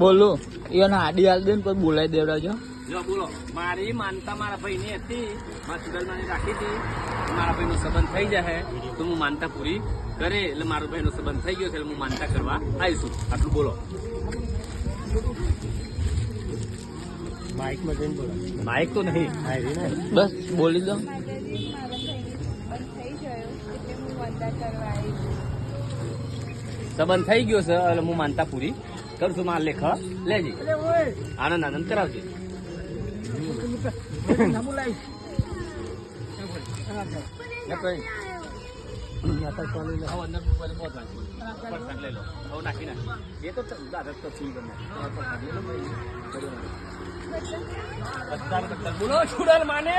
બોલો એને આડી હાલ દે ને કોઈ બોલાવી દેવડાવજો. જો બોલો, મારી માનતા મારા ભાઈની હતી, મારા સુગલમાની રાખી હતી. મારા ભાઈનો સંબંધ થઈ જાય તો હું માનતા પૂરી કરે, એટલે મારા ભાઈનો સંબંધ થઈ ગયો છે એટલે હું માનતા કરવા આવીશું. આટલું બોલો. માઇકમાં જઈને બોલો. માઇક તો નહીં. બસ બોલી દો. માતાજી મારા ભાઈને સંબંધ થઈ ગયો એટલે હું વંદા કરવા આવી છું. સંબંધ થઈ ગયો છે એટલે હું માનતા પૂરી કરું છું. મારા લેખ લેજે, આનંદ આનંદ કરાવજે. બોલો છુડલ માને.